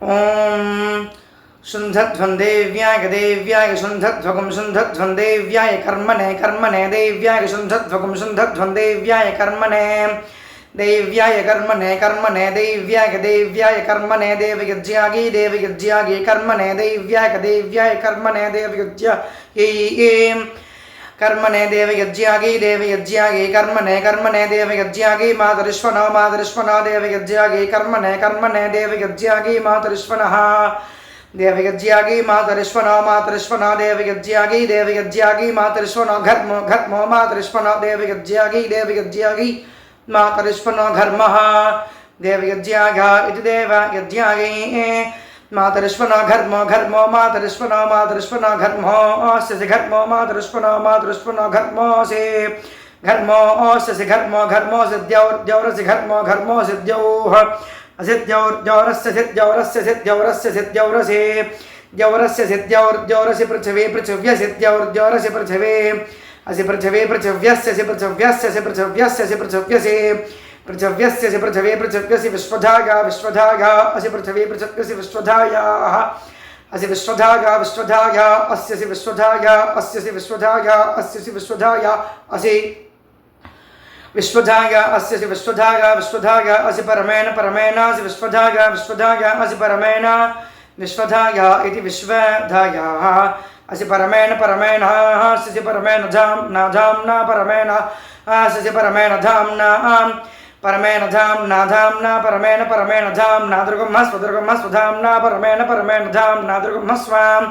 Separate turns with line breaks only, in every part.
ॐ शुन्धध्वन्देव्याय देव्याय शुन्धध्वगं शुन्धध्वन्देव्याय कर्मणे कर्मणे देव्याय शुन्धध्वगं शुन्धध्वन्देव्याय कर्मणे देव्याय कर्मणे कर्मणे देव्याय देव्याय कर्मणे देवयज्ञागी देवयज्ञागी कर्मणे देव्याय कर्मणे देवयज्ञागी कर्मणे देवयज्ञागी देवयज्ञागी कर्मणे कर्मणे देवयज्ञागी मातरिष्वनो देवयज्ञागी कर्मणे कर्मणे देवयज्ञागी मातरिष्वनः देवयज्ञागी मातरिष्वनो देवयज्ञागी मातरिष्वनो घर्मो मातरिष्वनो देवयज्ञागी मातरिष्वनो घर्मः देवयज्ञागा इति देवयज्ञागी मातरिष्वनो घर्मो मातरिष्वनो घर्मो अस्य घर्मो मातरिष्वनो घर्मो से घर्मो सिद्ध्यौरस्य घर्मो सिद्ध्यौः असिद्ध्यौर्जौरस्य सिद्ध्यौरसे पृथिव्य सिद्ध्यौर्जौरस्य पृथिवे असि पृथिवे पृथिव्यस्य पृथिव्यसि विश्वधागा असि पृथिवी पृथिव्यसि विश्वधायाः असि विश्वधागा अस्यसि विश्वधाया अस्यसि विश्वधाया असि विश्वधाया अस्यसि विश्वधाया असि परमेण असि विश्वधाया असि परमेण विश्वधाया इति विश्वधायाः असि परमेण अस्यसि परमेण धाम्ना परमेण अस्यसि परमेण धाम्ना परमेण धाम्ना परमेण धाम्ना दुर्गमस्वधाम्ना परमेण धाम्ना दुर्गमस्वां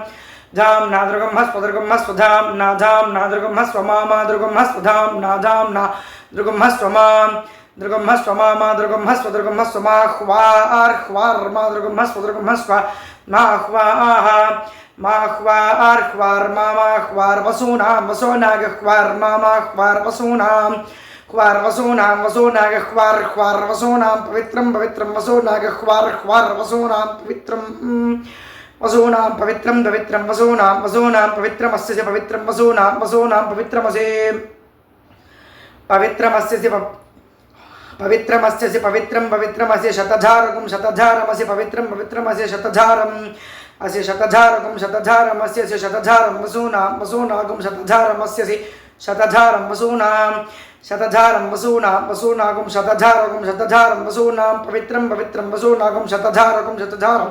धाम्ना दुर्गमस्वधाम्ना धाम्ना दुर्गमस्वमामा दुर्गमस्वधाम्ना धाम्ना दुर्गमस्वमां दुर्गमस्वमामा दुर्गमस्वमाह्वार्ह्वार्मा दुर्गमस्व माह्वाः माह्वार्ह्वार्मामाह्वार् वसूनां वसूनां पवित्रं वसूनां पवित्रं वसूनां पवित्रमस्य पवित्रं वसूनां पवित्रमस्य पवित्रमस्य शतधारमस्य पवित्रमस्य शतधारम् अस्य शतधारमस्य शतधारं वसूनागं शतधारमस्य शतधारं वसूनां शतधारं वसूनां पवित्रं वसूनागं शतधारं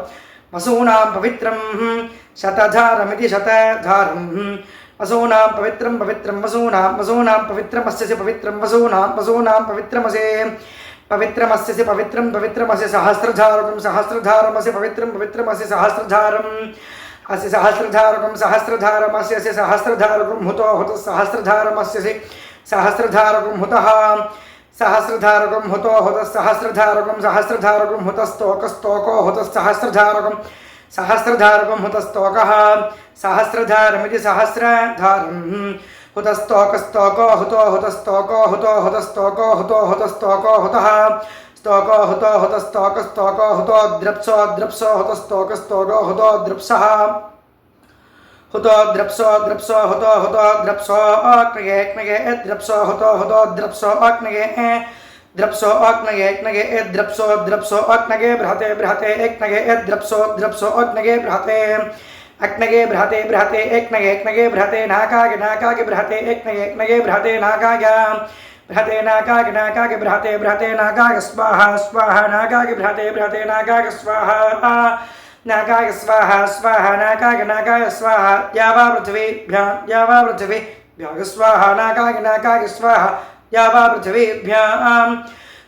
वसूनां पवित्रं शतधारमिति शतधारं वसूनां पवित्रं वसूनां पवित्रमस्य पवित्रं वसूनां पवित्रमस्य पवित्रमस्य सहस्रधारमस्य पवित्रमस्य सहस्रधारम् अस्य सहस्रधारमस्य सहस्रधारकं हुतो हुतः सहस्रधारमस्य सहस्रधारकं हुतः सहस्रधारकं हुतस्तोको हुतः सहस्रधारकं हुतस्तोकः सहस्रधारमिति सहस्रधारम् हुतस्तोको हुतः स्तोको हुतो द्रप्सो हुतस्तोको हुतो द्रप्सः हुतो द्रप्सो अग्नये द्रप्सो हुतो द्रप्सो अग्नये द्रप्सो अग्नये द्रप्सो अग्नये बृहते एकनये द्रप्सो अग्नये बृहते एकनये बृहते नाकागे बृहते एकनये बृहते नाकागे बृहते नाकागे स्वाहा नाकागे बृहते नाकागे स्वाहा नाकागे स्वाहा यावा पृथिवीभ्यां स्वाहा नाकागे स्वाहा यावा पृथिवीभ्यां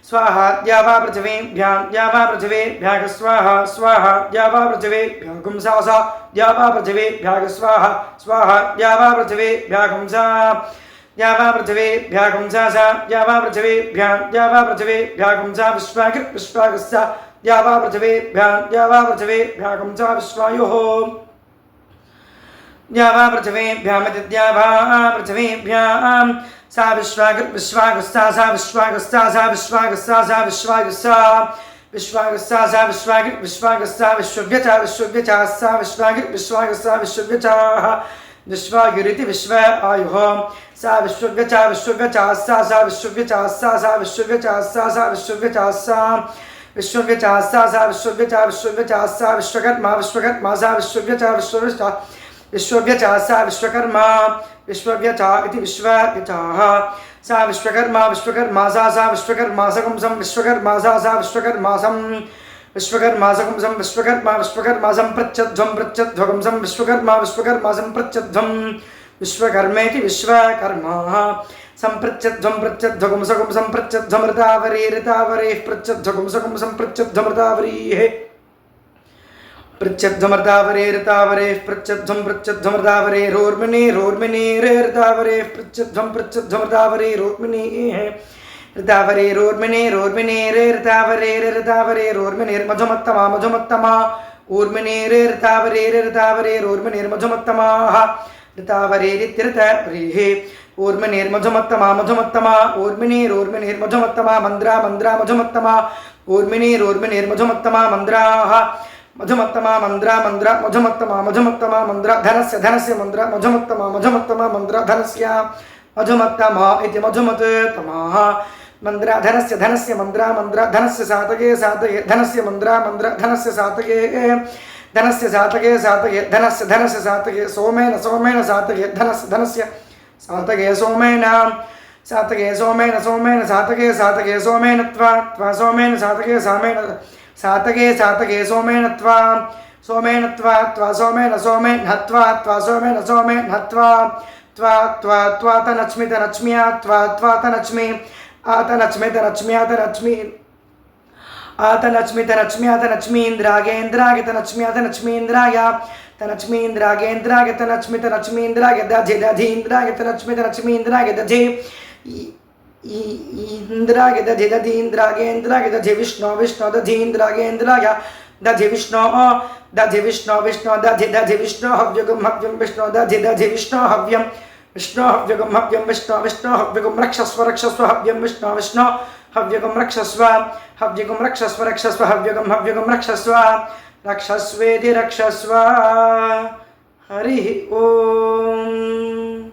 स्वाहा यावा पृथिवीभ्यां स्वाहा यावा पृथिवीभ्यां सा यावा पृथिवीभ्यां स्वाहा यावा पृथिवीभ्यां सा यावा पृथिवीभ्यां सा यावा पृथिवीभ्यां सा विश्वागस्सा यावा पृथिवीभ्यां सा विश्वायुः यावा पृथिवीभ्यां सा विश्वागस्सा विश्वागस्सा विश्वायुरिति विश्व आयुः सा विश्वव्यचा विश्वव्यचासा सा विश्वव्यचा विश्वव्यचासा विश्वकर्मा विश्वकर्मा सा विश्वव्यचा विश्वव्यचा विश्वव्यचासा विश्वकर्मा विश्वव्यचा इति विश्वव्यचाः सा विश्वकर्मा विश्वकर्मा सा विश्वकर्मासकं विश्वकर्मा सा विश्वकर्मासं विश्वकर्मासकं विश्वकर्मा विश्वकर्मासं प्रत्यध्वं प्रत्यध्वगं विश्वकर्मा विश्वकर्मासं प्रत्यध्वं विश्वकर्मेति विश्वकर्मा संप्रत्यध्वं प्रत्यध्वगं सगं संप्रत्यध्वमृतावरे ऋतावरेः प्रत्यध्वगं सगं संप्रत्यध्वमृतावरीः प्रत्यध्वमृतावरे ऋतावरेः प्रत्यध्वं प्रत्यध्वमृतावरेरोर्मिणेरोर्मिणेः ऋतावरेः प्रत्यध्वं प्रत्यध्वमृतावरेरोर्मिणेः ऋतावरेरोर्मिणेरोर्मिणेः ऋतावरेरोर्मिणेर्मधुमत्तमा मधुमत्तमा ऊर्मिणेर्ऋतावरेरोर्मिणेर्मधुमत्तमाः ऋतावरेरित्यऋतावरेः ऊर्मिणेर्मधुमत्तमा मधुमत्तमा ऊर्मिणेरोर्मिणेर्मधुमत्तमा मन्द्रा मन्द्रा मधुमत्तमा ऊर्मिणेरोर्मिणेर्मधुमत्तमा मन्द्राः मधुमत्तमा मन्द्रा मन्द्रा मधुमत्तमा मधुमत्तमा मन्द्रा धनस्य धनस्य मन्द्रा मधुमत्तमा मधुमत्तमा मन्द्रा धनस्य मधुमत्तमा इति मधुमत्तमाः मन्द्रा धनस्य धनस्य मन्द्रा मन्द्रा धनस्य सातके सातके धनस्य मन्द्रा मन्द्रा धनस्य सातके धनस्य सातके सातके धनस्य धनस्य सातके सोमेन सोमेन सातके धनस्य धनस्य सातके सोमेन सातके सोमेन सोमेन सातके सातके सोमेन त्वा सोमेन सातके सामेन सातके सातके सोमेन त्वा सोमेन सोमेन हत्वा सोमेन सोमेन हत्वा त्वा तनच्मि तनच्म्या त्वा तनच्मि आतनच्मि तनच्म्या तनच्मि आतनच्मि तनच्म्या तनच्मीन्द्रागेन्द्रागे तनच्म्या तनच्मीन्द्राय तनच्मीन्द्रागेन्द्रागे तनच्मि तनच्मीन्द्रागे दधि दधीन्द्रागे तनच्मि तनच्मीन्द्रागे दधि इंद्रागे दधि दधीन्द्रागेन्द्रागे दधि विष्णु विष्णु दधीन्द्रागेन्द्राय दधि विष्णु विष्णु दधि दधि विष्णु हव्यगं हव्यं विष्णु दधि दधि विष्णु हव्यं हव्यगं हव्यं विष्णु हव्यगं रक्षस्व रक्षस्व हव्यं विष्णु हव्यगं रक्षस्व हव्यगं रक्षस्व रक्षस्व हव्यगं रक्षस्व रक्षस्वेति रक्षस्व हरि ओम।